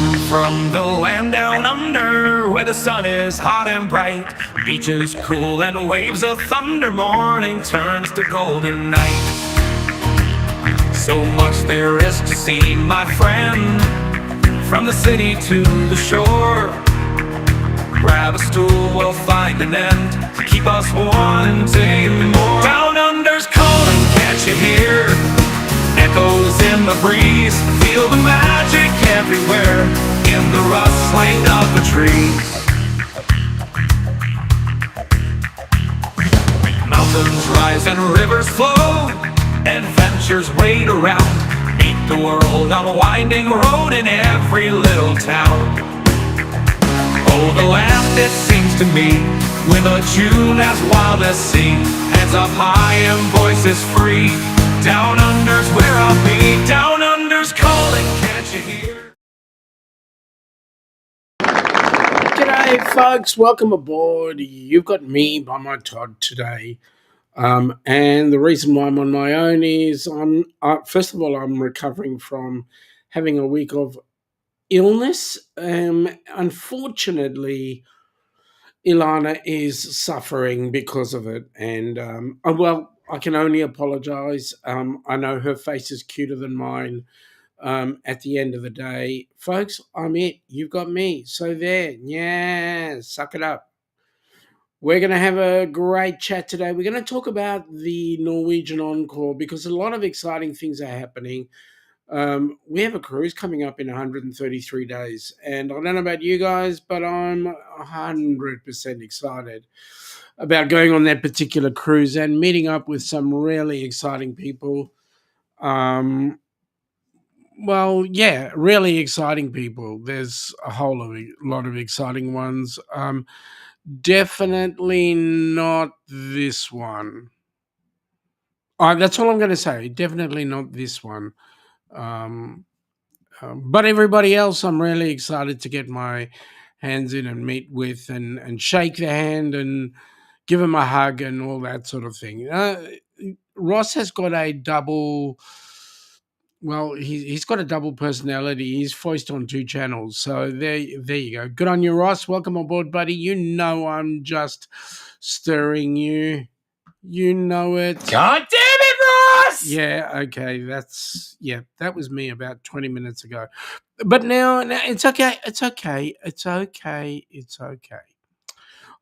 come from the land down under, where the sun is hot and bright, beaches cool and waves of thunder. Morning turns to golden night. So much there is to see, my friend, from the city to the shore. Grab a stool, we'll find an end to keep us wanting more. Down under's calling, can't you hear? Echoes in the breeze, feel the magic everywhere, in the rustling of the trees. Mountains rise and rivers flow, adventures wait around. Meet the world on a winding road in every little town. Oh, the land, it seems to me, with a tune as wild as sea, hands up high and voices free. Down under's where I'll be. Down under's calling, can't you hear? G'day folks, welcome aboard. You've got me by my Todd today. And the reason why I'm on my own is first of all, I'm recovering from having a week of illness. Unfortunately, Ilana is suffering because of it. And I can only apologize. I know her face is cuter than mine. At the end of the day, folks, I'm it. You've got me. So there. Yeah, suck it up. We're going to have a great chat today. We're going to talk about the Norwegian Encore because a lot of exciting things are happening. We have a cruise coming up in 133 days. And I don't know about you guys, but I'm 100% excited about going on that particular cruise and meeting up with some really exciting people. Really exciting people. There's a lot of exciting ones. Definitely not this one. That's all I'm going to say. Definitely not this one. But everybody else, I'm really excited to get my hands in and meet with and shake the hand and give him a hug and all that sort of thing. Ross has got a double. Well, he's got a double personality. He's voiced on two channels. So there you go. Good on you, Ross. Welcome aboard, buddy. You know I'm just stirring you. You know it. God damn it, Ross! Yeah, okay. That was me about 20 minutes ago. But now it's okay. It's okay. It's okay. It's okay.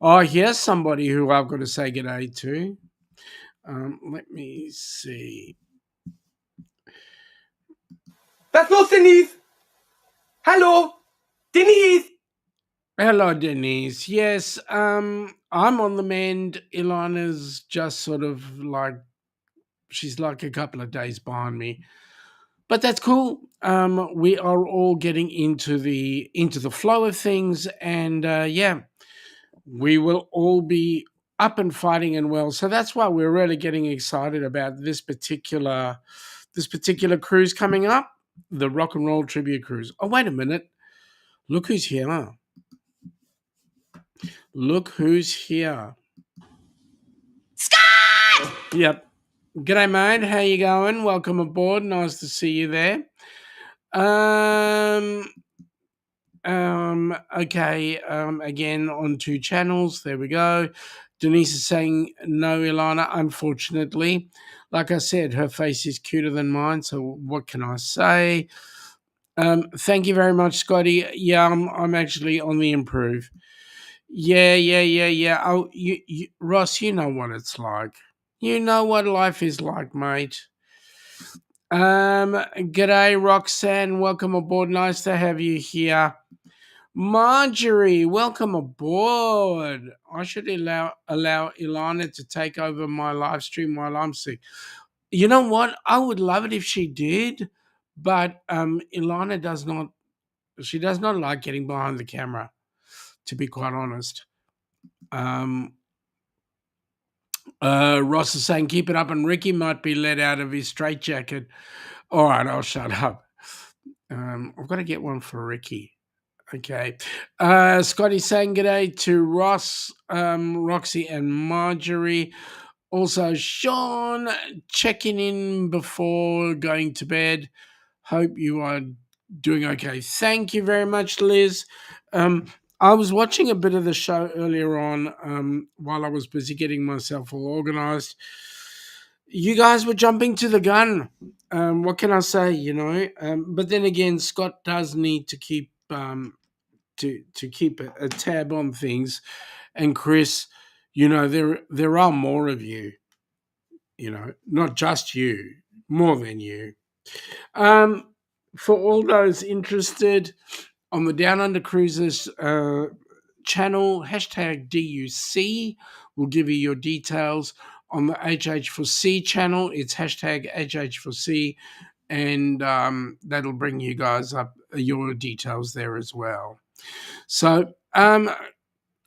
Oh, here's somebody who I've got to say g'day to. Let me see. Was los, Denise? Hallo? Denise? Hello, Denise. Yes, I'm on the mend. Ilana's just sort of like, she's like a couple of days behind me. But that's cool. We are all getting into the flow of things, and we will all be up and fighting and well. So that's why we're really getting excited about this particular cruise coming up, the Rock and Roll Tribute Cruise. Oh, wait a minute. Look who's here. Look who's here. Scott! Yep. G'day, mate. How you going? Welcome aboard. Nice to see you there. Okay. Again, on two channels. There we go. Denise is saying no, Ilana. Unfortunately, like I said, her face is cuter than mine. So what can I say? Thank you very much, Scotty. Yeah, I'm actually on the improve. Yeah. Oh, you, Ross, you know what it's like. You know what life is like, mate. G'day, Roxanne. Welcome aboard. Nice to have you here. Marjorie, welcome aboard. I should allow Ilana to take over my live stream while I'm sick. You know what? I would love it if she did, but Ilana does not. She does not like getting behind the camera, to be quite honest. Ross is saying, keep it up, and Ricky might be let out of his straitjacket. All right, I'll shut up. I've got to get one for Ricky. Okay. Scotty's saying g'day to Ross, Roxy, and Marjorie. Also, Shaun checking in before going to bed. Hope you are Doing okay. Thank you very much, Liz. Um, I was watching a bit of the show earlier on while I was busy getting myself all organized. You guys were jumping to the gun. What can I say? But then again, Scott does need to keep to keep a tab on things. And Chris, there are more of you. Not just you, more than you. Um, for all those interested on the Down Under Cruises channel, hashtag DUC will give you your details. On the HH4C channel, it's hashtag HH4C, and that'll bring you guys up your details there as well. So,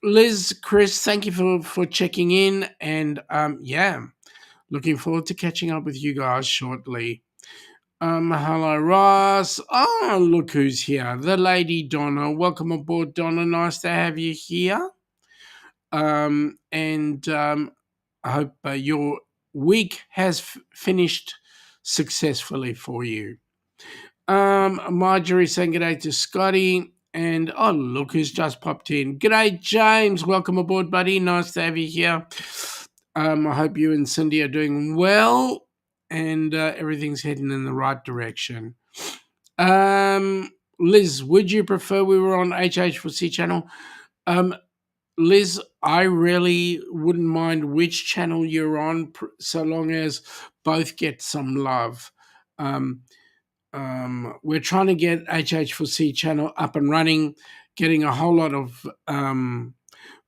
Liz, Chris, thank you for checking in, and looking forward to catching up with you guys shortly. Hello, Ross. Oh, look who's here. The lady Donna. Welcome aboard, Donna. Nice to have you here. And I hope your week has finished successfully for you. Marjorie saying g'day to Scotty. And oh, look who's just popped in. G'day, James. Welcome aboard, buddy. Nice to have you here. I hope you and Cindy are doing well and everything's heading in the right direction. Liz, would you prefer we were on HH4C channel? Liz, I really wouldn't mind which channel you're on, so long as both get some love. We're trying to get HH4C channel up and running, getting a whole lot of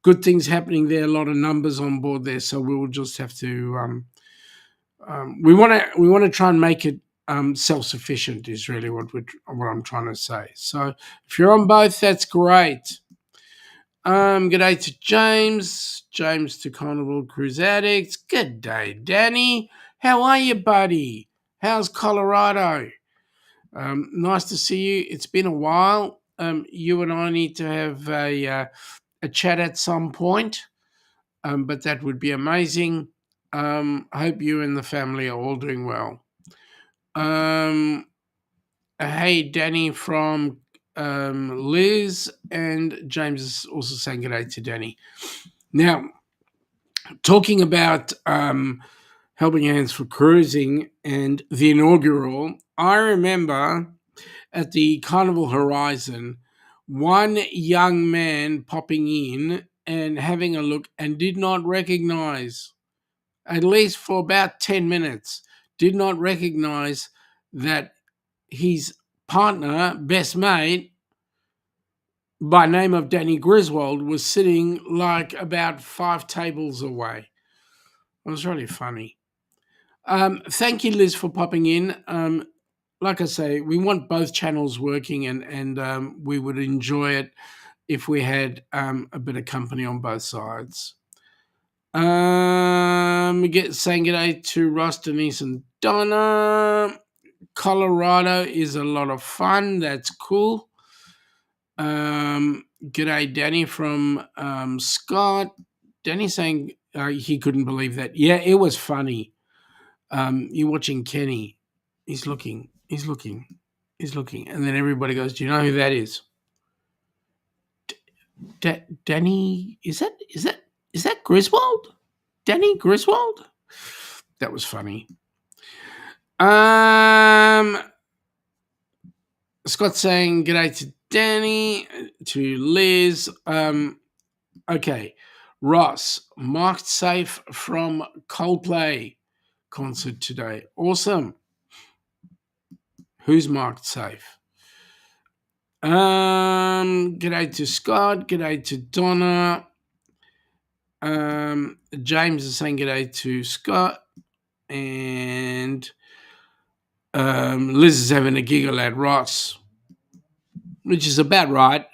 good things happening there, a lot of numbers on board there. So we will just have to. We want to try and make it self-sufficient. Is really what I'm trying to say. So if you're on both, that's great. G'day to James. James to Carnival Cruise Addicts. Good day, Danny. How are you, buddy? How's Colorado? Nice to see you. It's been a while. You and I need to have a chat at some point, but that would be amazing. I hope you and the family are all doing well. Hey, Danny from Liz, and James is also saying good day to Danny. Now, talking about Helping Hands for Cruising and the inaugural, I remember at the Carnival Horizon, one young man popping in and having a look and did not recognize, at least for about 10 minutes, did not recognize that his partner, best mate, by name of Danny Griswold, was sitting like about 5 tables away. It was really funny. Thank you, Liz, for popping in. Like I say, we want both channels working, and we would enjoy it if we had a bit of company on both sides. Saying g'day to Ross, Denise, and Donna. Colorado is a lot of fun. That's cool. G'day, Danny from Scott. Danny saying he couldn't believe that. Yeah, it was funny. You're watching Kenny. He's looking. And then everybody goes, do you know who that is? Danny, is that Griswold? Danny Griswold? That was funny. Scott saying g'day to Danny, to Liz. Okay. Ross, marked safe from Coldplay concert today. Awesome. Who's marked safe? G'day to Scott. G'day to Donna. James is saying g'day to Scott. And Liz is having a giggle at Ross, which is about right.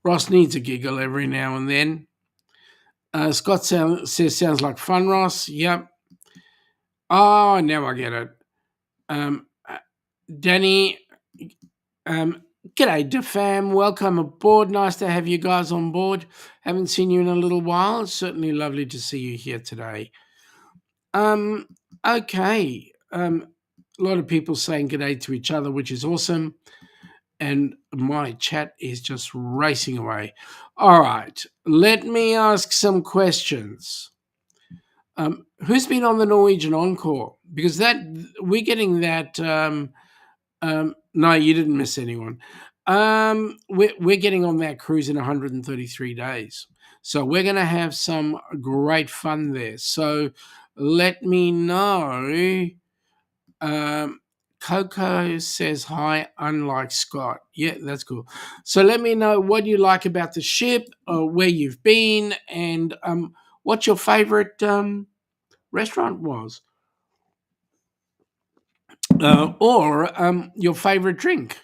Ross needs a giggle every now and then. Scott says, sounds like fun, Ross. Yep. Oh, now I get it. Danny, g'day, DeFam. Welcome aboard. Nice to have you guys on board. Haven't seen you in a little while. It's certainly lovely to see you here today. Okay. A lot of people saying g'day to each other, which is awesome. and my chat is just racing away. All right, let me ask some questions. Who's been on the Norwegian Encore? Because that we're getting that. No, you didn't miss anyone. We're getting on that cruise in 133 days, so we're going to have some great fun there. So let me know. Um, Coco says hi, unlike Scott. Yeah, that's cool. So let me know what you like about the ship, where you've been, and what your favorite restaurant was, or your favorite drink.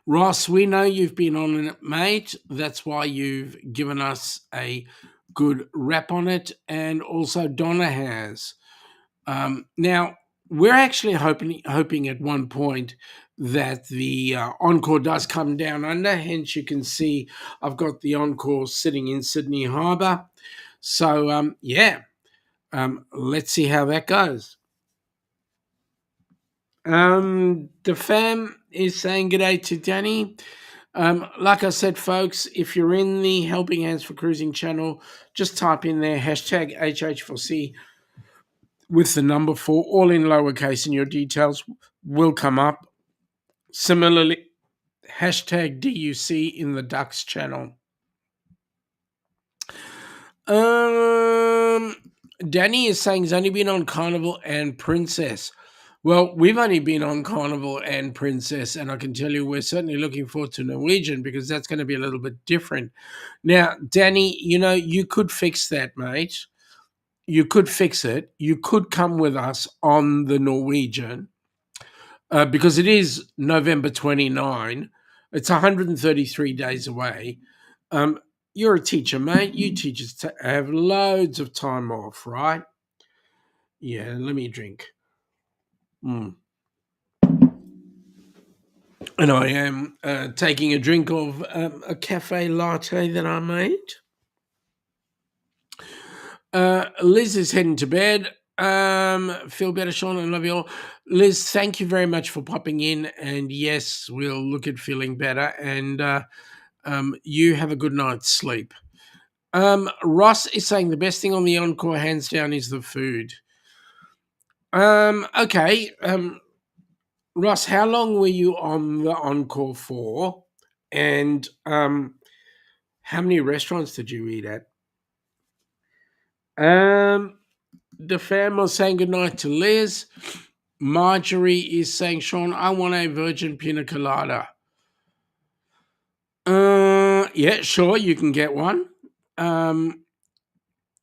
Ross, we know you've been on it, mate. That's why you've given us a good rap on it, and also Donna has. Now, we're actually hoping at one point that the Encore does come down under. Hence, you can see I've got the Encore sitting in Sydney Harbour. So, let's see how that goes. The fam is saying g'day to Danny. Like I said, folks, if you're in the Helping Hands for Cruising channel, just type in there hashtag HH4C with the number 4, all in lowercase, and your details will come up. Similarly, hashtag DUC in the Ducks channel. Danny is saying he's only been on Carnival and Princess. Well, we've only been on Carnival and Princess, and I can tell you we're certainly looking forward to Norwegian because that's going to be a little bit different. Now, Danny, you could fix that, mate. You could fix it. You could come with us on the Norwegian because it is November 29. It's 133 days away. You're a teacher, mate. You teachers have loads of time off, right? Yeah, let me drink. And I am taking a drink of a cafe latte that I made. Liz is heading to bed. Feel better, Shaun. I love you all. Liz, thank you very much for popping in. And yes, we'll look at feeling better. And you have a good night's sleep. Ross is saying the best thing on the Encore, hands down, is the food. Okay. Ross, how long were you on the Encore for? And how many restaurants did you eat at? The fam was saying goodnight to Liz. Marjorie is saying, Shaun, I want a virgin pina colada. Yeah, sure, you can get one.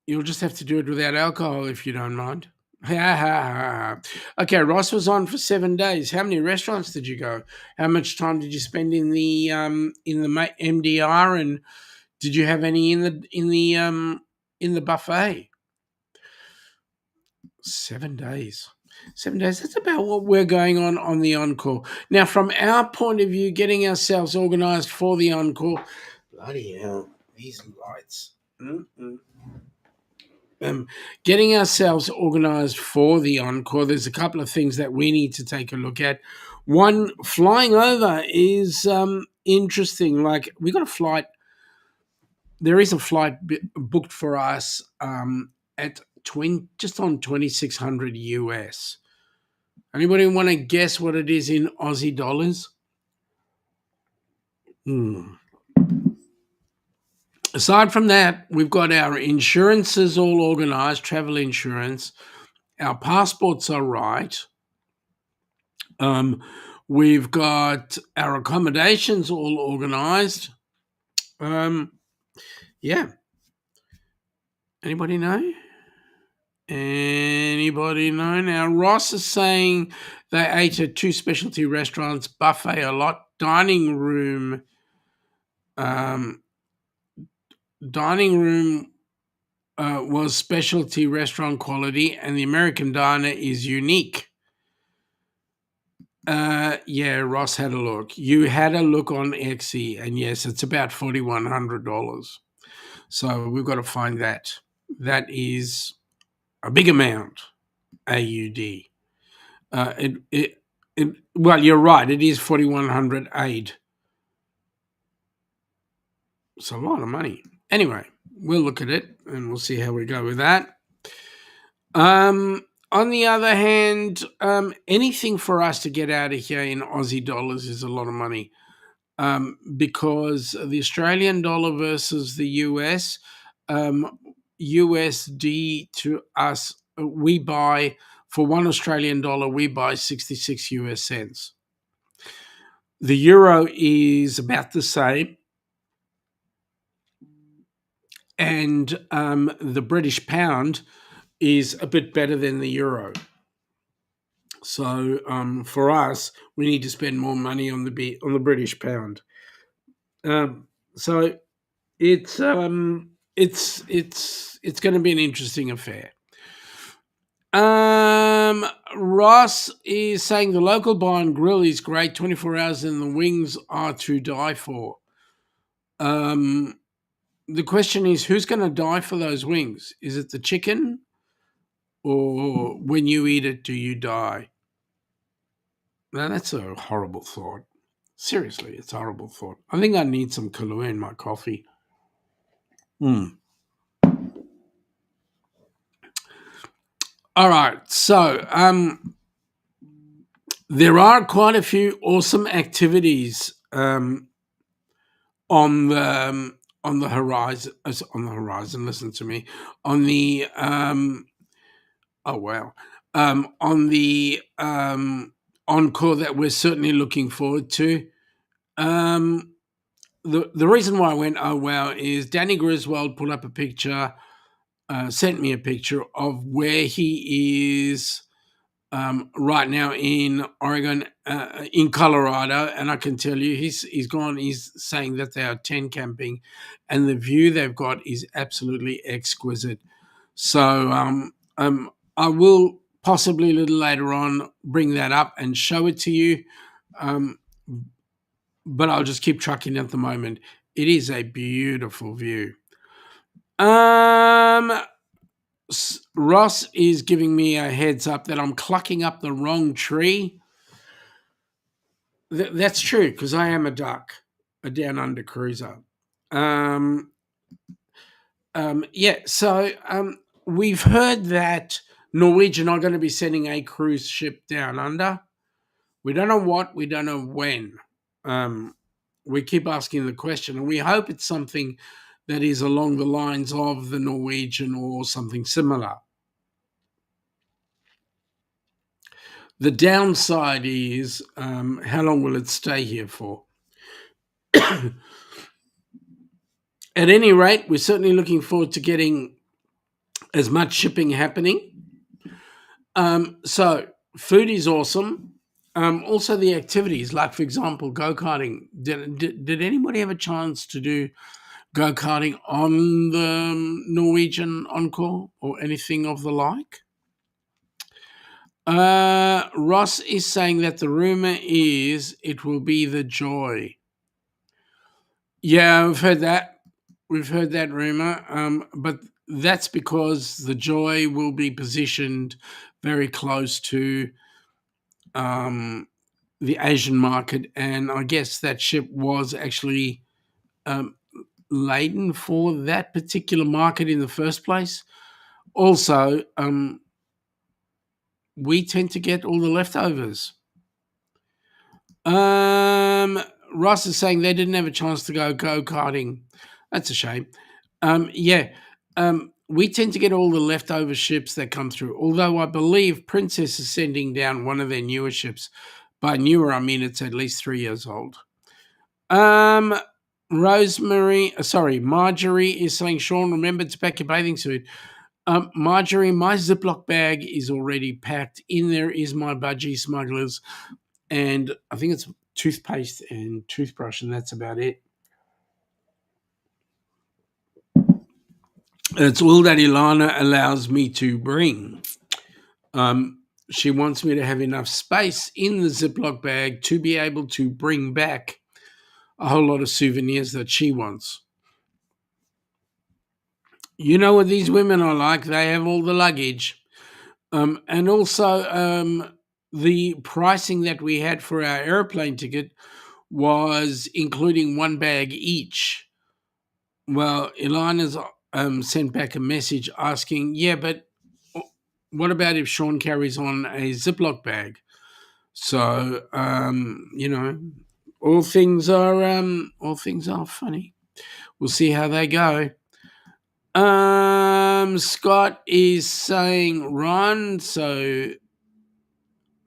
You'll just have to do it without alcohol if you don't mind. Okay, Ross was on for 7 days. How many restaurants did you go? How much time did you spend in the MDR, and did you have any in the buffet? 7 days. 7 days. That's about what we're going on the Encore. Now, from our point of view, getting ourselves organised for the Encore. Bloody hell, these lights. Getting ourselves organised for the Encore, there's a couple of things that we need to take a look at. One, flying over is interesting. Like, we got a flight. There is a flight booked for us at just on 2,600 US. Anybody want to guess what it is in Aussie dollars? Aside from that, we've got our insurances all organised, travel insurance. Our passports are right. We've got our accommodations all organised. Yeah. Anybody know? Anybody know? Now, Ross is saying they ate at 2 specialty restaurants, buffet a lot, dining room. Dining room was specialty restaurant quality, and the American diner is unique. Yeah, Ross had a look. You had a look on Etsy, and yes, it's about $4,100. So we've got to find that. That is a big amount, AUD. Well, you're right. It is 4,100 aid. It's a lot of money. Anyway, we'll look at it and we'll see how we go with that. On the other hand, anything for us to get out of here in Aussie dollars is a lot of money, because the Australian dollar versus the US, USD to us, we buy for $1 Australian dollar, we buy 66 US cents. The euro is about the same, and the British pound is a bit better than the euro. So for us, we need to spend more money on the British pound. So it's going to be an interesting affair. Ross is saying the local bar and grill is great, 24 hours, and the wings are to die for. The question is, who's going to die for those wings? Is it the chicken, or when you eat it, do you die? Now, that's a horrible thought. Seriously, it's a horrible thought. I think I need some Kahlua in my coffee. All right, so there are quite a few awesome activities on the horizon. On the horizon, listen to me. On the on the encore that we're certainly looking forward to. The reason why I went oh wow is Danny Griswold put up a picture, sent me a picture of where he is right now in Oregon, in Colorado, and I can tell you he's gone. He's saying that they are tent camping, and the view they've got is absolutely exquisite. So I will possibly a little later on bring that up and show it to you, but I'll just keep trucking at the moment. It is a beautiful view. Ross is giving me a heads up that I'm clucking up the wrong tree. That's true, because I am a duck, a down under cruiser. So we've heard that Norwegian are going to be sending a cruise ship down under. We don't know what, we don't know when. We keep asking the question, and we hope it's something that is along the lines of the Norwegian or something similar. The downside is, how long will it stay here for? At any rate, we're certainly looking forward to getting as much shipping happening. So food is awesome. Also the activities, like for example, go-karting. Did anybody have a chance to do go-karting on the Norwegian Encore or anything of the like? Ross is saying that the rumor is it will be the Joy. Yeah, we've heard that. We've heard that rumor, but that's because the Joy will be positioned very close to the Asian market, and I guess that ship was actually laden for that particular market in the first place. Also, we tend to get all the leftovers. Ross is saying they didn't have a chance to go-karting. That's a shame. We tend to get all the leftover ships that come through, although I believe Princess is sending down one of their newer ships. By newer, I mean it's at least 3 years old. Marjorie is saying, Shaun, remember to pack your bathing suit. Marjorie, my Ziploc bag is already packed. In there is my budgie smugglers, and I think it's toothpaste and toothbrush, and that's about it. It's all that Ilana allows me to bring. She wants me to have enough space in the Ziploc bag to be able to bring back a whole lot of souvenirs that she wants. You know what these women are like. They have all the luggage. And also, the pricing that we had for our airplane ticket was including one bag each. Well, Ilana's sent back a message asking, yeah, but what about if Shaun carries on a Ziploc bag? So, all things are funny. We'll see how they go. Scott is saying Ron, so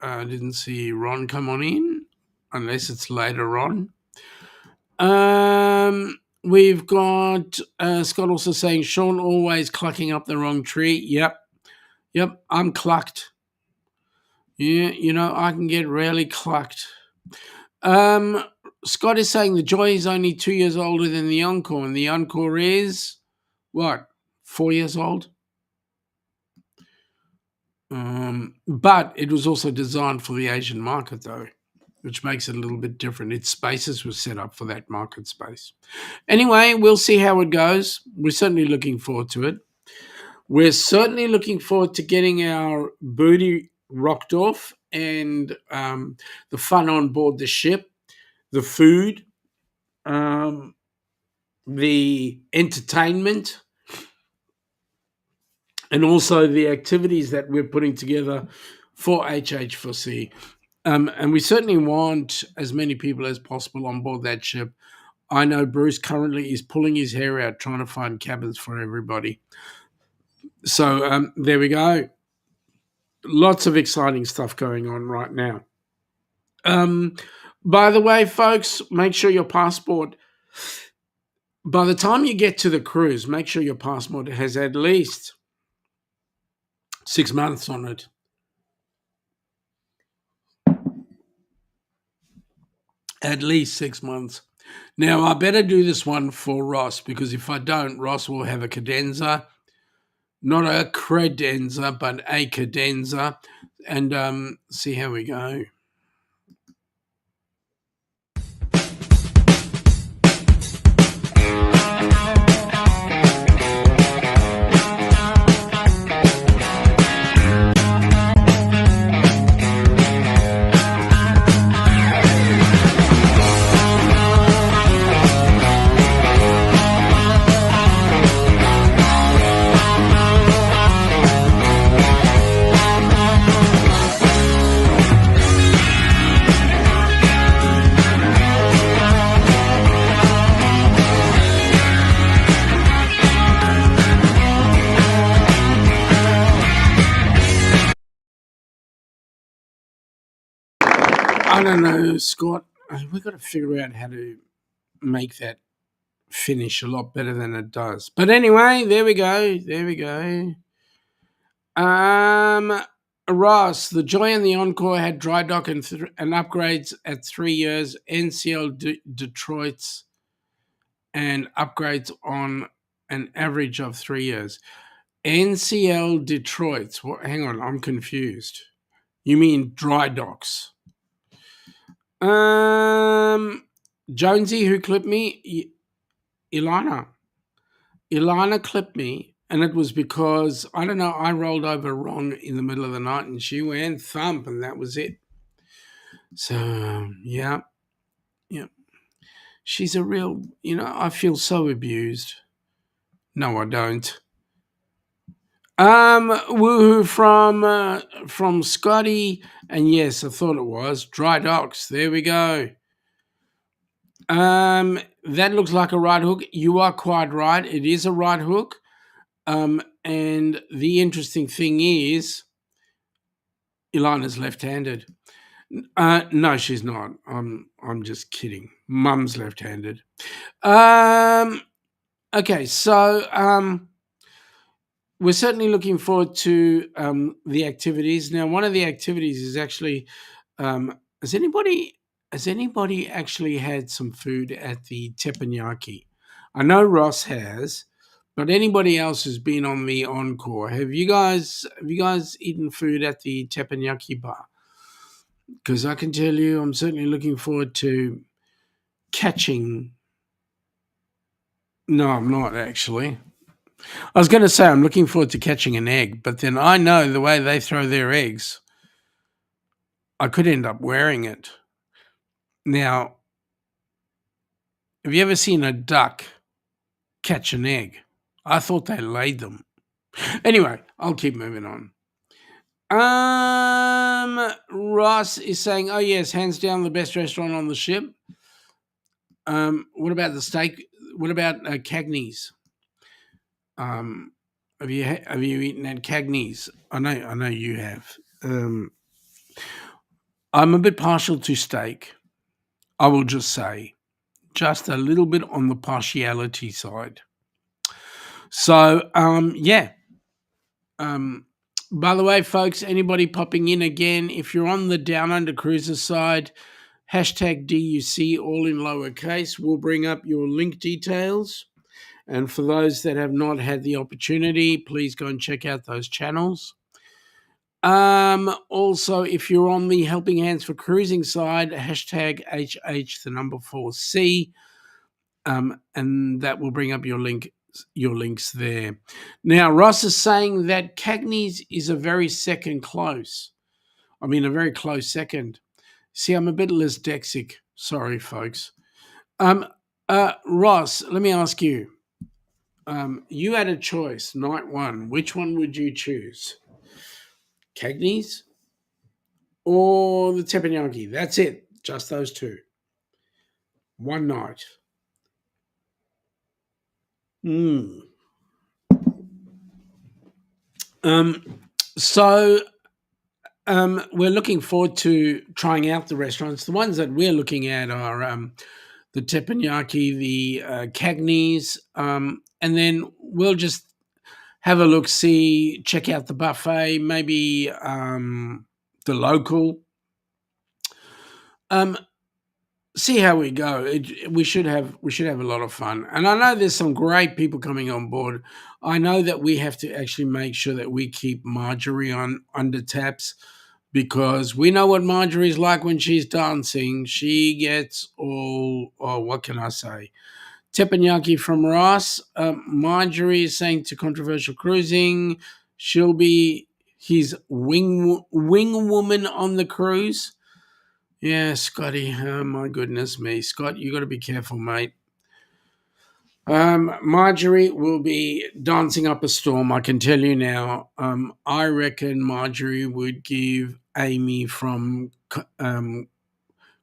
I didn't see Ron come on in, unless it's later on. We've got Scott also saying Shaun always clucking up the wrong tree. Yep, I'm clucked. Yeah, I can get really clucked. Scott is saying the Joy is only 2 years older than the Encore, and the Encore is what, 4 years old? But it was also designed for the Asian market, though, which makes it a little bit different. Its spaces were set up for that market space. Anyway, we'll see how it goes. We're certainly looking forward to it. We're certainly looking forward to getting our booty rocked off and the fun on board the ship, the food, the entertainment, and also the activities that we're putting together for HH4C. And we certainly want as many people as possible on board that ship. I know Bruce currently is pulling his hair out trying to find cabins for everybody. So there we go. Lots of exciting stuff going on right now. By the way, folks, make sure your passport, by the time you get to the cruise, make sure your passport has at least 6 months on it. At least 6 months. Now, I better do this one for Ross, because if I don't, Ross will have a cadenza. Not a credenza, but a cadenza. And see how we go. I don't know, Scott. We've got to figure out how to make that finish a lot better than it does. But anyway, there we go. Ross, the Joy and the Encore had dry dock and upgrades at 3 years. NCL Detroit's and upgrades on an average of 3 years. NCL Detroit's. Hang on, I'm confused. You mean dry docks? Jonesy, who clipped me? Ilana clipped me, and it was because, I don't know, I rolled over wrong in the middle of the night and she went thump, and that was it. So, yeah. She's a real, I feel so abused. No, I don't. Woohoo from Scotty, and yes, I thought it was dry docks. There we go. That looks like a right hook. You are quite right. It is a right hook. And the interesting thing is, Ilana's left-handed. No, she's not. I'm just kidding. Mum's left-handed. Okay, so we're certainly looking forward to the activities. Now, one of the activities is actually, has anybody actually had some food at the teppanyaki? I know Ross has, but anybody else who's been on the Encore, have you guys eaten food at the teppanyaki bar? Because I can tell you, I'm certainly looking forward to catching. No, I'm not actually. I was going to say I'm looking forward to catching an egg, but then I know the way they throw their eggs. I could end up wearing it. Now, have you ever seen a duck catch an egg? I thought they laid them. Anyway, I'll keep moving on. Ross is saying, "Oh yes, hands down the best restaurant on the ship." What about the steak? What about Cagney's? Have you eaten at Cagney's? I know you have. I'm a bit partial to steak. I will just say, just a little bit on the partiality side. So, yeah. By the way, folks, anybody popping in again, if you're on the Down Under Cruiser side, hashtag DUC, all in lowercase, we'll bring up your link details. And for those that have not had the opportunity, please go and check out those channels. Also, if you're on the Helping Hands for Cruising side, hashtag HH, the number 4C, and that will bring up your links there. Now, Ross is saying that Cagney's is a very close second. See, I'm a bit dyslexic. Sorry, folks. Ross, let me ask you. You had a choice, night one. Which one would you choose? Cagney's or the teppanyaki? That's it. Just those two. One night. So we're looking forward to trying out the restaurants. The ones that we're looking at are the teppanyaki, the Cagney's, and then we'll just have a look, check out the buffet, maybe the local. See how we go. We should have a lot of fun. And I know there's some great people coming on board. I know that we have to actually make sure that we keep Marjorie on under taps, because we know what Marjorie's like when she's dancing. She gets what can I say? Teppanyaki from Ross. Marjorie is saying to Controversial Cruising, she'll be his wing woman on the cruise. Yeah, Scotty. Oh, my goodness me. Scott, you got to be careful, mate. Marjorie will be dancing up a storm, I can tell you now. I reckon Marjorie would give Amy from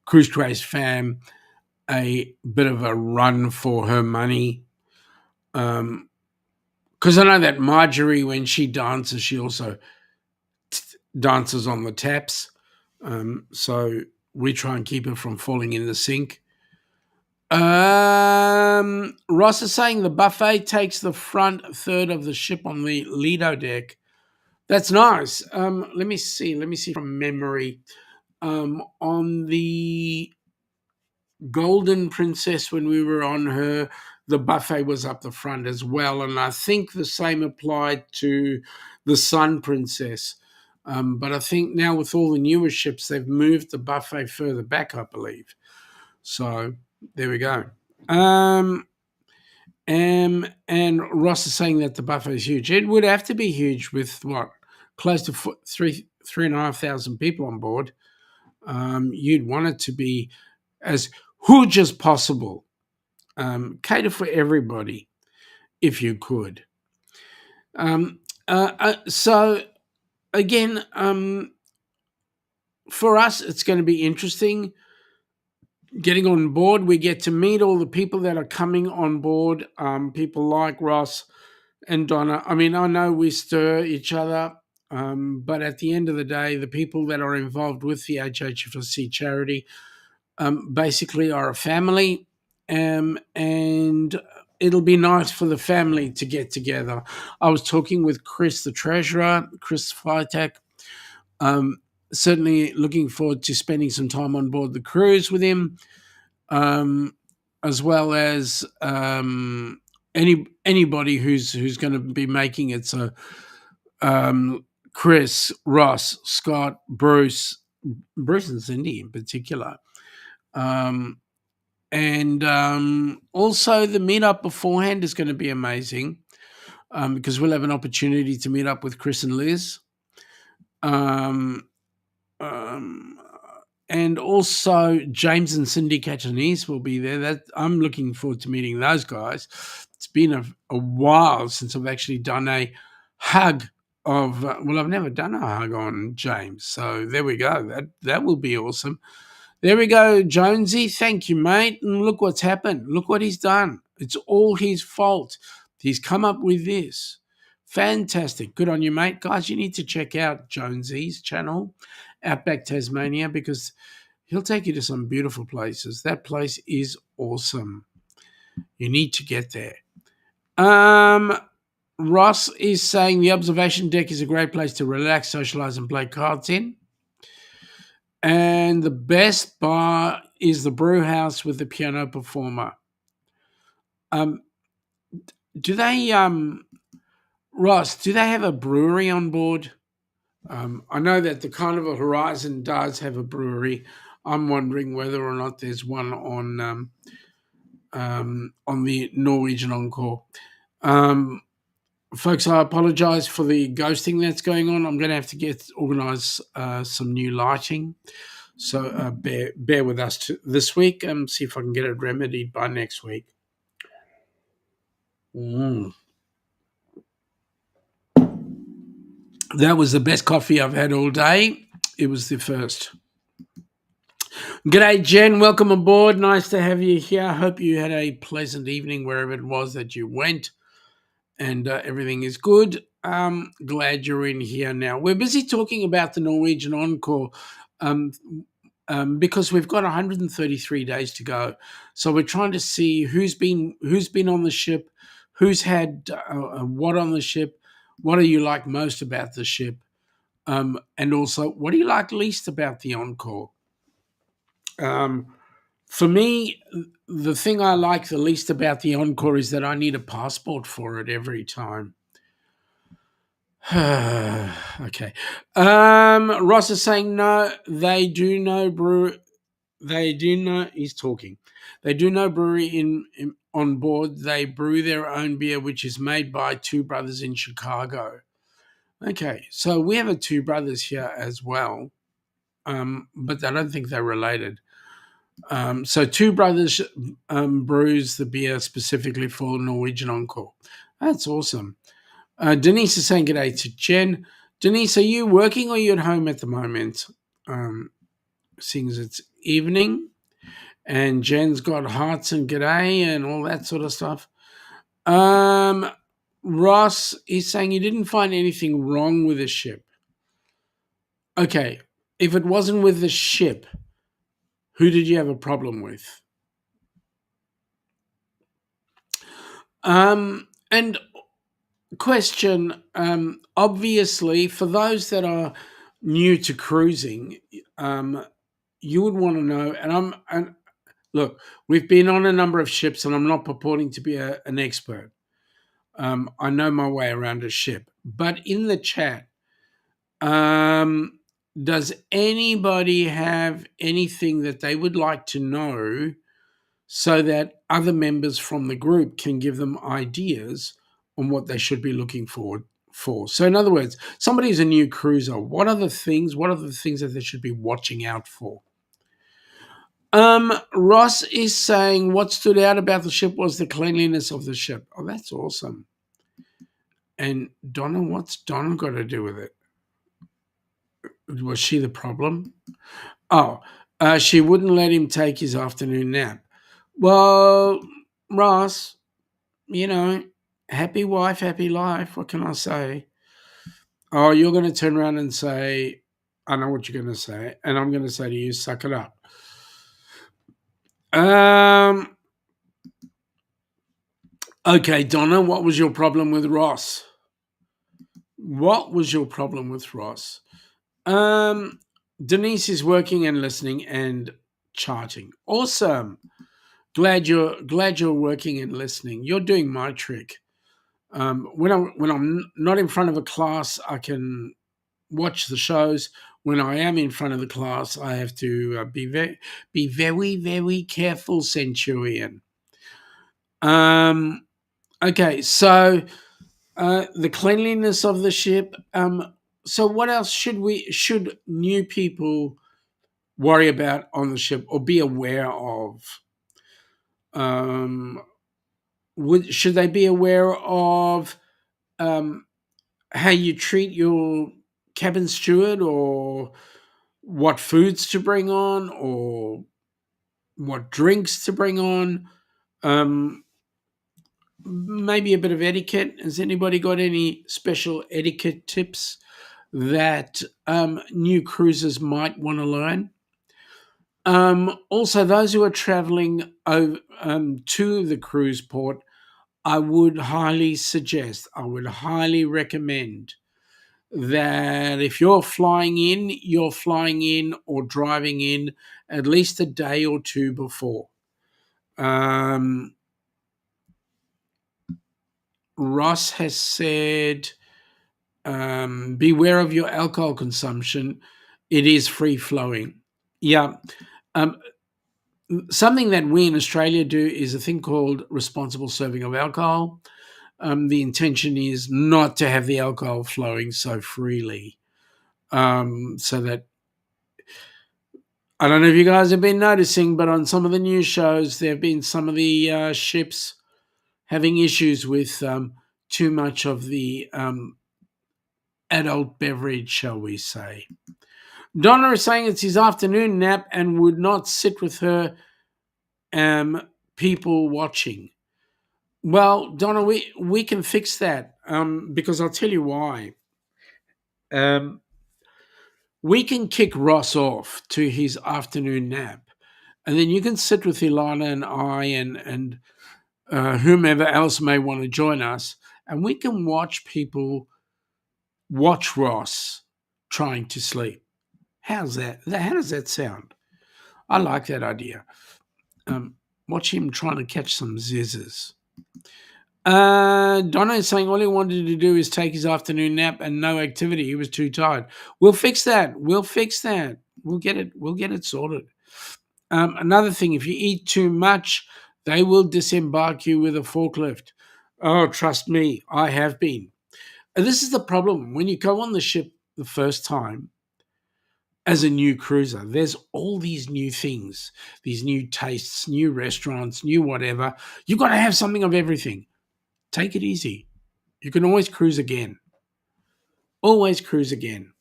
Cruise Craze Fam a bit of a run for her money. Because I know that Marjorie, when she dances, she also dances on the taps. So we try and keep her from falling in the sink. Ross is saying the buffet takes the front third of the ship on the Lido deck. That's nice. Let me see from memory. On the Golden Princess, when we were on her, the buffet was up the front as well. And I think the same applied to the Sun Princess. But I think now with all the newer ships, they've moved the buffet further back, I believe. So there we go. And Ross is saying that the buffet is huge. It would have to be huge with close to 3,500 people on board. You'd want it to be as huge as possible. Cater for everybody if you could. So again, for us, it's going to be interesting getting on board. We get to meet all the people that are coming on board, people like Ross and Donna. I mean, I know we stir each other, but at the end of the day, the people that are involved with the HHFC charity basically are a family, and it'll be nice for the family to get together. I was talking with Chris, the treasurer, Chris Freitag. Certainly looking forward to spending some time on board the cruise with him, as well as anybody who's going to be making it. So Chris, Ross, Scott, Bruce and Cindy in particular. And also the meetup beforehand is going to be amazing, because we'll have an opportunity to meet up with Chris and Liz. and also James and Cindy Catanese will be there. That I'm looking forward to meeting those guys. It's been a while since I've actually done a hug of. Well, I've never done a hug on James, so there we go. That will be awesome. There we go, Jonesy. Thank you, mate. And look what's happened. Look what he's done. It's all his fault. He's come up with this. Fantastic. Good on you, mate. Guys, you need to check out Jonesy's channel, Outback Tasmania, because he'll take you to some beautiful places. That place is awesome. You need to get there. Ross is saying the observation deck is a great place to relax, socialize, and play cards in. And the best bar is the brew house with the piano performer. Do they, Ross, do they have a brewery on board? I know that the Carnival Horizon does have a brewery. I'm wondering whether or not there's one on the Norwegian Encore. Folks, I apologise for the ghosting that's going on. I'm going to have to organise some new lighting. So bear with us this week and see if I can get it remedied by next week. That was the best coffee I've had all day. It was the first. G'day, Jen. Welcome aboard. Nice to have you here. I hope you had a pleasant evening wherever it was that you went and everything is good. Glad you're in here now. We're busy talking about the Norwegian Encore because we've got 133 days to go. So we're trying to see who's been on the ship, who's had what on the ship, what do you like most about the ship, and also what do you like least about the Encore. For me, the thing I like the least about the Encore is that I need a passport for it every time. Okay. Ross is saying no, they do know brew. They do know he's talking. They do know brewery on board. They brew their own beer, which is made by Two Brothers in Chicago. Okay, so we have a Two Brothers here as well, but I don't think they're related. So Two Brothers brews the beer specifically for Norwegian Encore. That's awesome. Denise is saying g'day to Jen. Denise, are you working or are you at home at the moment? Seeing as it's evening, and Jen's got hearts and g'day and all that sort of stuff. Ross is saying you didn't find anything wrong with the ship. Okay, if it wasn't with the ship, who did you have a problem with? And question, obviously, for those that are new to cruising, you would want to know, and look, we've been on a number of ships, and I'm not purporting to be an expert. I know my way around a ship. But in the chat, does anybody have anything that they would like to know so that other members from the group can give them ideas on what they should be looking forward for? So in other words, somebody who's a new cruiser, what are the things that they should be watching out for? Ross is saying what stood out about the ship was the cleanliness of the ship. Oh, that's awesome. And Donna, what's Donna got to do with it? Was she the problem? Oh, she wouldn't let him take his afternoon nap. Well, Ross, happy wife, happy life. What can I say? Oh, you're going to turn around and say, I know what you're going to say. And I'm going to say to you, suck it up. Okay, Donna, what was your problem with Ross? Denise is working and listening and charting. Awesome. Glad you're working and listening. You're doing my trick. When I'm not in front of a class, I can watch the shows. When I am in front of the class, I have to be very, very careful, Centurion. Okay, so the cleanliness of the ship. So what else should new people worry about on the ship or be aware of? Um, should they be aware of um, how you treat your cabin steward, or what foods to bring on, or what drinks to bring on? Um, Maybe a bit of etiquette. Has anybody got any special etiquette tips that new cruisers might want to learn? Also, those who are traveling over, to the cruise port, I would highly suggest, I would highly recommend that if you're flying in or driving in at least a day or two before. Um, Ross has said, beware of your alcohol consumption. It is free flowing. Yeah. Um, Something that we in Australia do is a thing called responsible serving of alcohol. The intention is not to have the alcohol flowing so freely. So that, I don't know if you guys have been noticing, but on some of the news shows, there have been some of the ships having issues with too much of the adult beverage, shall we say. Donna is saying it's his afternoon nap and would not sit with her people watching. Well, Donna, we can fix that because I'll tell you why. Um, we can kick Ross off to his afternoon nap, and then you can sit with Ilana and I and whomever else may want to join us, and we can watch Ross trying to sleep. How's that? How does that sound? I like that idea. Watch him trying to catch some zizzes. Donna is saying all he wanted to do is take his afternoon nap and no activity. He was too tired. We'll fix that. We'll fix that. We'll get it. We'll get it sorted. Another thing, if you eat too much, they will disembark you with a forklift. Oh, trust me, I have been. And this is the problem. When you go on the ship the first time as a new cruiser, there's all these new things, these new tastes, new restaurants, new whatever. You've got to have something of everything. Take it easy. You can always cruise again. Always cruise again.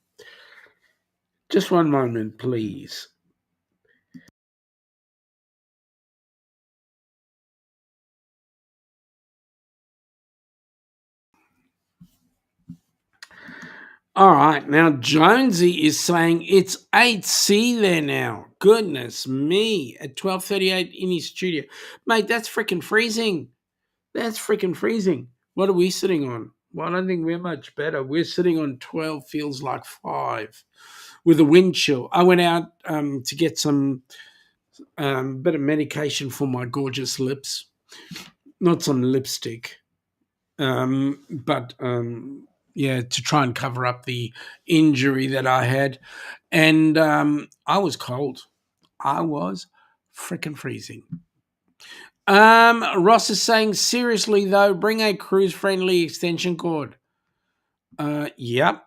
Just one moment, please. All right, now Jonesy is saying it's 8C there now. Goodness me, at 12:38 in his studio. Mate, that's freaking freezing. That's freaking freezing. What are we sitting on? Well, I don't think we're much better. We're sitting on 12, feels like 5, with a wind chill. I went out to get some bit of medication for my gorgeous lips. Not some lipstick, but yeah, to try and cover up the injury that I had. And I was cold. I was freaking freezing. Ross is saying, seriously though, bring a cruise-friendly extension cord. Yep.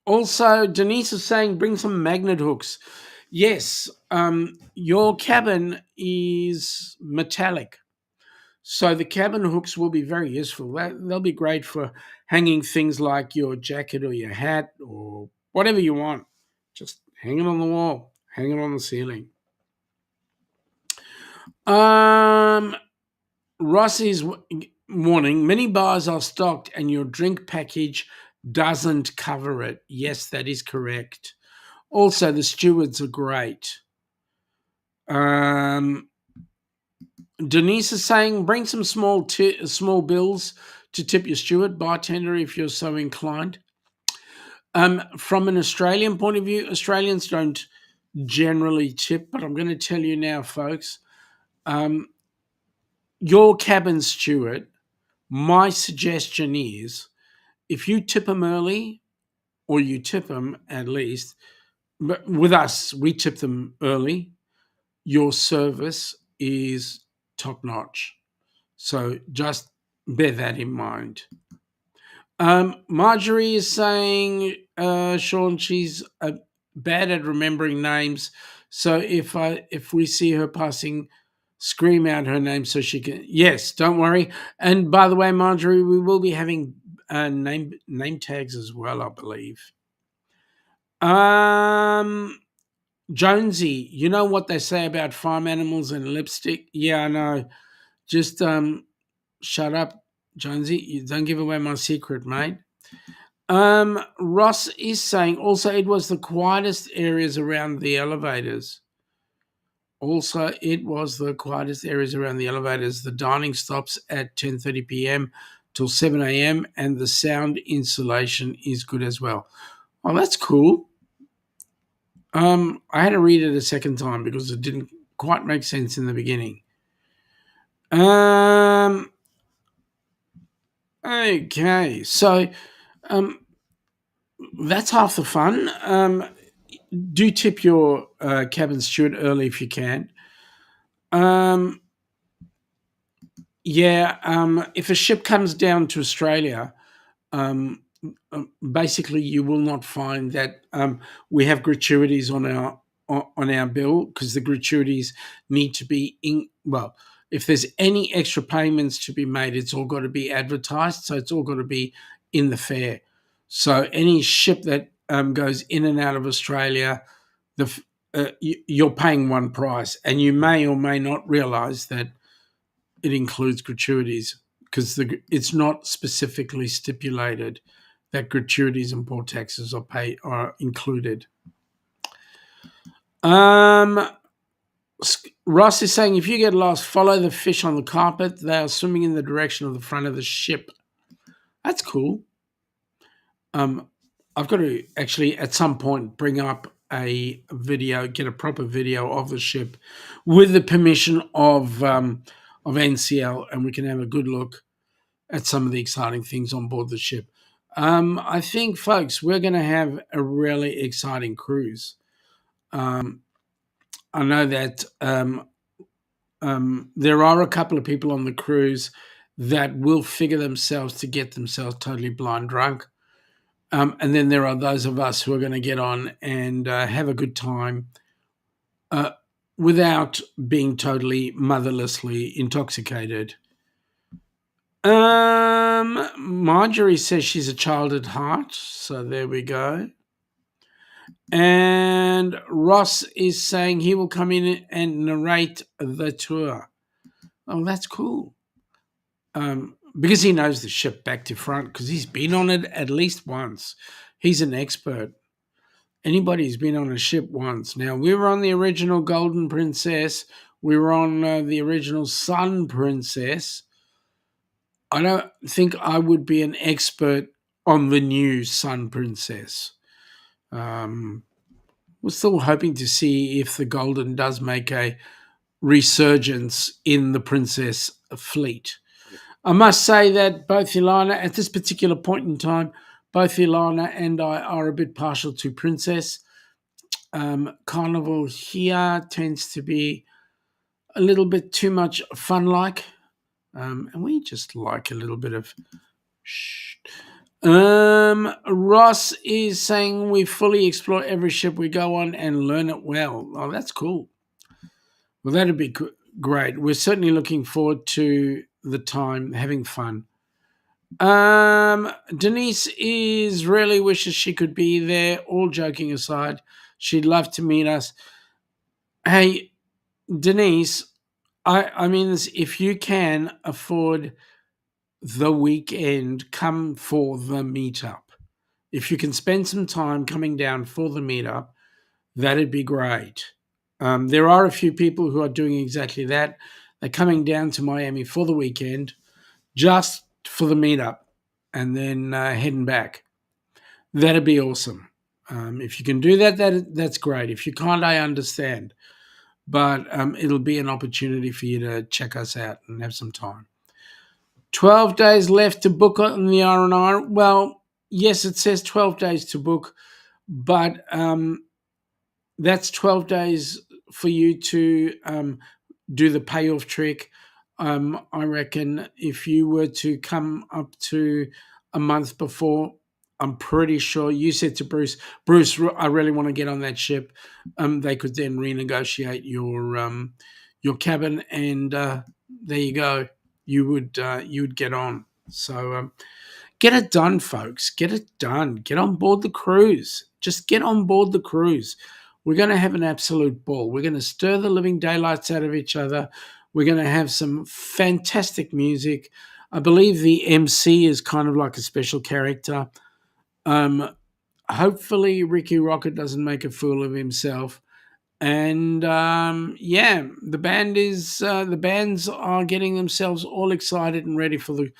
Also, Denise is saying, bring some magnet hooks. Yes, your cabin is metallic, so the cabin hooks will be very useful. They'll be great for hanging things like your jacket or your hat or whatever you want. Just hang it on the wall, hang it on the ceiling. Rossi's warning, many bars are stocked and your drink package doesn't cover it. Yes, that is correct. Also, the stewards are great. Denise is saying, bring some small bills to tip your steward, bartender, if you're so inclined. From an Australian point of view, Australians don't generally tip, but I'm going to tell you now, folks. Your cabin steward, my suggestion is, if you tip them early, or you tip them at least, but with us, we tip them early, your service is top notch. So just bear that in mind. Marjorie is saying, Shaun, she's bad at remembering names, So if we see her passing, scream out her name so she can. Yes, don't worry. And by the way, Marjorie, we will be having name tags as well, I believe. Jonesy, you know what they say about farm animals and lipstick? Yeah, I know. Just shut up, Jonesy. You don't give away my secret, mate. Ross is saying also it was the quietest areas around the elevators. Also, it was the quietest areas around the elevators. The dining stops at 10:30 p.m. till 7 a.m. and the sound insulation is good as well. Oh, that's cool. I had to read it a second time because it didn't quite make sense in the beginning. Okay, so that's half the fun. Do tip your cabin steward early if you can. If a ship comes down to Australia, basically you will not find that we have gratuities on our bill, because the gratuities need to be if there's any extra payments to be made, it's all got to be advertised, so it's all got to be in the fare. So any ship that goes in and out of Australia, you're paying one price, and you may or may not realise that it includes gratuities, because it's not specifically stipulated that gratuities and port taxes are included. Ross is saying if you get lost, follow the fish on the carpet. They are swimming in the direction of the front of the ship. That's cool. I've got to actually at some point bring up a video, get a proper video of the ship with the permission of NCL, and we can have a good look at some of the exciting things on board the ship. I think, folks, we're going to have a really exciting cruise. I know that there are a couple of people on the cruise that will figure themselves to get themselves totally blind drunk. And then there are those of us who are going to get on and have a good time without being totally motherlessly intoxicated. Marjorie says she's a child at heart, so there we go. And Ross is saying he will come in and narrate the tour. Oh, that's cool. Because he knows the ship back to front, because he's been on it at least once. He's an expert. Anybody who's been on a ship once. Now, we were on the original Golden Princess. We were on the original Sun Princess. I don't think I would be an expert on the new Sun Princess. We're still hoping to see if the Golden does make a resurgence in the Princess fleet. I must say that both Ilana, at this particular point in time, both Ilana and I are a bit partial to Princess. Carnival here tends to be a little bit too much fun-like. And we just like a little bit of shh. Ross is saying we fully explore every ship we go on and learn it well. Oh, that's cool. Well, that'd be great. We're certainly looking forward to the time, having fun. Denise is really wishes she could be there. All joking aside, she'd love to meet us. Hey, Denise, I mean this, if you can afford the weekend, come for the meetup. If you can spend some time coming down for the meetup, that'd be great. There are a few people who are doing exactly that. They're coming down to Miami for the weekend just for the meetup and then heading back. That'd be awesome. If you can do that, that's great. If you can't, I understand. But it'll be an opportunity for you to check us out and have some time. 12 days left to book on the R&R. Well, yes, it says 12 days to book, but that's 12 days for you to do the payoff trick. I reckon if you were to come up to a month before, I'm pretty sure you said to Bruce, I really want to get on that ship. They could then renegotiate your cabin, and there you go. You would get on. So get it done, folks. Get it done. Get on board the cruise. Just get on board the cruise. We're going to have an absolute ball. We're going to stir the living daylights out of each other. We're going to have some fantastic music. I believe the MC is kind of like a special character. Hopefully Ricky Rocket doesn't make a fool of himself. And yeah, the bands are getting themselves all excited and ready for the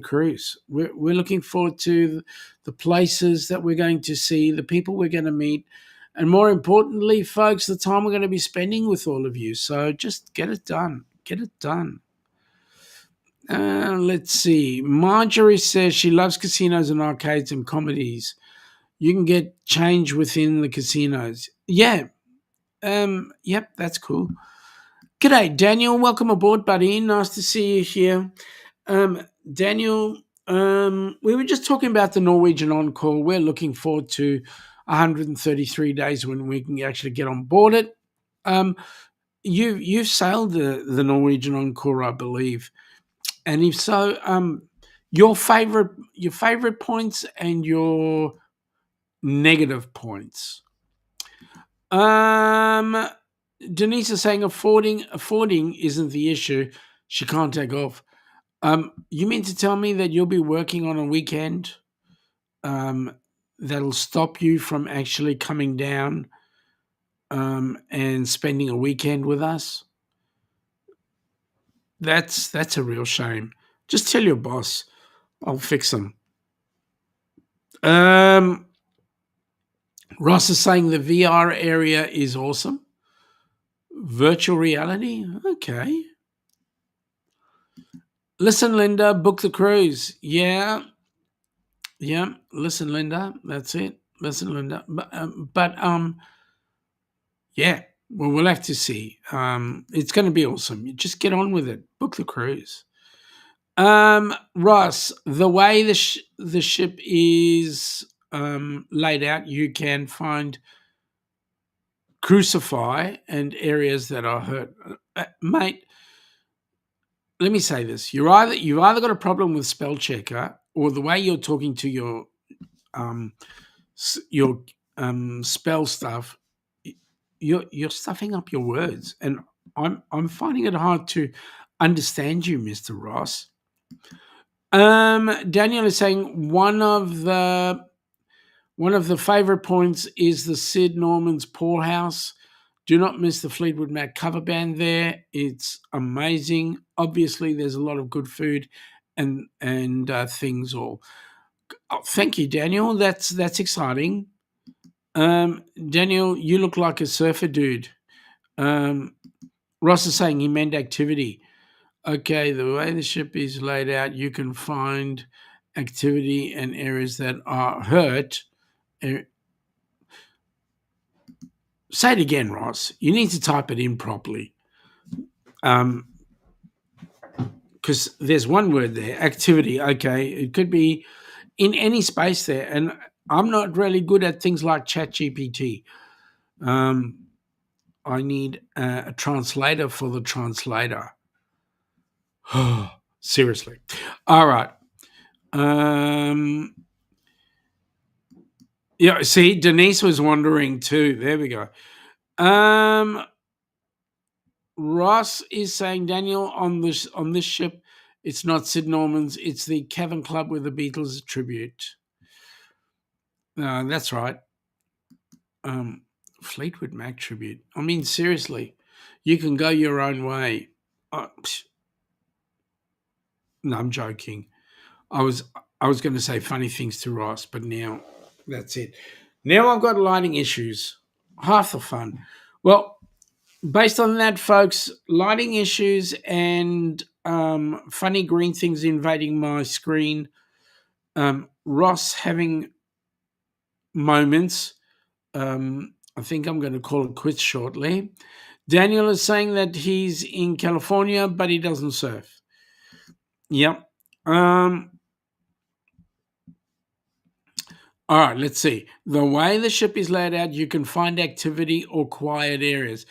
cruise. We're looking forward to the places that we're going to see, the people we're going to meet, and more importantly, folks, the time we're going to be spending with all of you. So just get it done. Get it done. Let's see. Marjorie says she loves casinos and arcades and comedies. You can get change within the casinos. Yeah. Yep, that's cool. G'day, Daniel. Welcome aboard, buddy. Nice to see you here. Daniel, we were just talking about the Norwegian Encore. We're looking forward to 133 days when we can actually get on board it. You've sailed the Norwegian Encore, I believe. And if so, your favorite points and your negative points. Denise is saying affording isn't the issue. She can't take off. You mean to tell me that you'll be working on a weekend that'll stop you from actually coming down and spending a weekend with us? That's a real shame. Just tell your boss. I'll fix them. Ross is saying the VR area is awesome. Virtual reality? Okay. Listen, Linda, book the cruise. Yeah. Listen, Linda, that's it. Listen, Linda. But yeah. Well, we'll have to see. It's going to be awesome. You just get on with it. Book the cruise. Ross, the way the ship is laid out, you can find crucify and areas that are hurt. Mate, let me say this: you've either got a problem with spell checker or the way you're talking to your spell stuff. You're stuffing up your words, and I'm finding it hard to understand you, Mr. Ross. Daniel is saying one of the favorite points is the Sid Norman's Poorhouse. Do not miss the Fleetwood Mac cover band there. It's amazing. Obviously, there's a lot of good food and things all. Oh, thank you, Daniel. That's exciting. Daniel, you look like a surfer dude. Ross is saying he meant activity. Okay, the way the ship is laid out, you can find activity and areas that are hurt. Say it again, Ross. You need to type it in properly. Because there's one word there, activity. Okay, it could be in any space there. And I'm not really good at things like ChatGPT. I need a translator for the translator. Seriously. All right. Yeah, see, Denise was wondering too. There we go. Ross is saying, Daniel, on this ship, it's not Sid Norman's, it's the Cavern Club with the Beatles tribute. That's right. Fleetwood Mac tribute. I mean, seriously, you can go your own way. No, I'm joking. I was going to say funny things to Ross, but now that's it. Now I've got lighting issues. Half the fun. Well, based on that, folks, lighting issues and funny green things invading my screen. Ross having moments. I think I'm going to call it quits shortly. Daniel is saying that he's in California, but he doesn't surf. Yep. All right, let's see. The way the ship is laid out, you can find activity or quiet areas.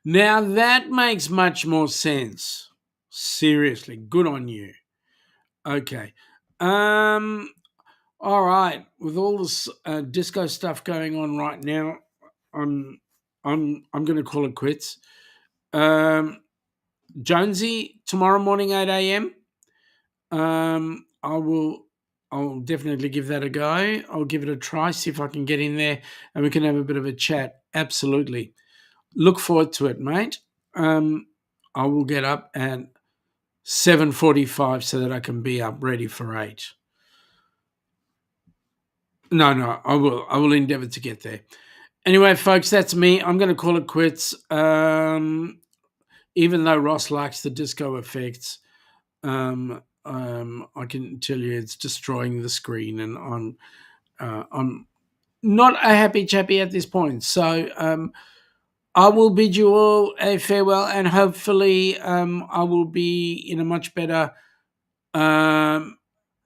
Now that makes much more sense. Seriously, good on you. Okay. All right. With all this disco stuff going on right now, I'm I'm going to call it quits. Jonesy, tomorrow morning 8 a.m. I'll definitely give that a go. I'll give it a try, see if I can get in there and we can have a bit of a chat. Absolutely. Look forward to it, mate. I will get up at 7:45 so that I can be up ready for 8. No, I will. I will endeavour to get there. Anyway, folks, that's me. I'm going to call it quits. Even though Ross likes the disco effects, I can tell you it's destroying the screen, and I'm not a happy chappy at this point. So I will bid you all a farewell, and hopefully I will be in a much better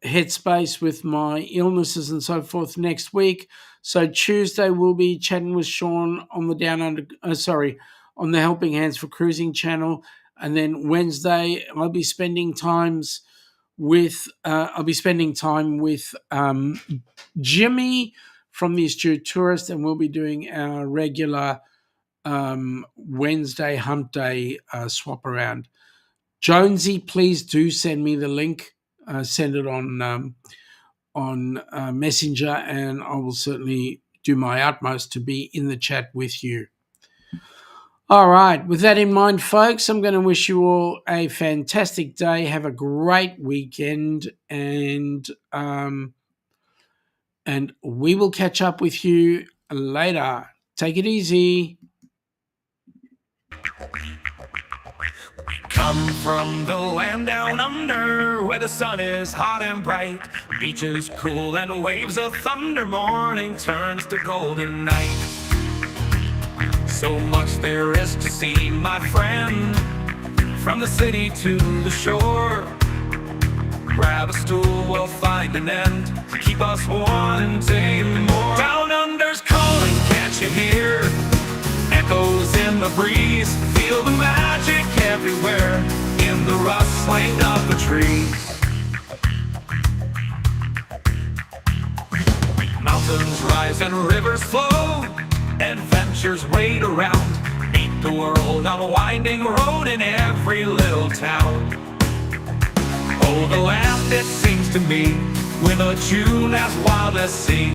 headspace with my illnesses and so forth next week. So Tuesday we'll be chatting with Shaun on the Down Under. On the Helping Hands for Cruising channel, and then Wednesday I'll be spending time with Jimmy from the Astute Tourist, and we'll be doing our regular Wednesday hump day swap around. Jonesy, please do send me the link. Send it on Messenger, and I will certainly do my utmost to be in the chat with you. All right. With that in mind, folks, I'm going to wish you all a fantastic day. Have a great weekend, and we will catch up with you later. Take it easy. Come from the land down under, where the sun is hot and bright, beaches cool and waves of thunder. Morning turns to golden night. So much there is to see, my friend, from the city to the shore. Grab a stool, we'll find an end to keep us wanting more. Down under's calling, can't you hear? Echoes in the breeze, feel the magic everywhere, in the rustling of the trees. Mountains rise and rivers flow, adventures wait around. Meet the world on a winding road in every little town. Oh, the land, it seems to me, with a tune as wild as sea.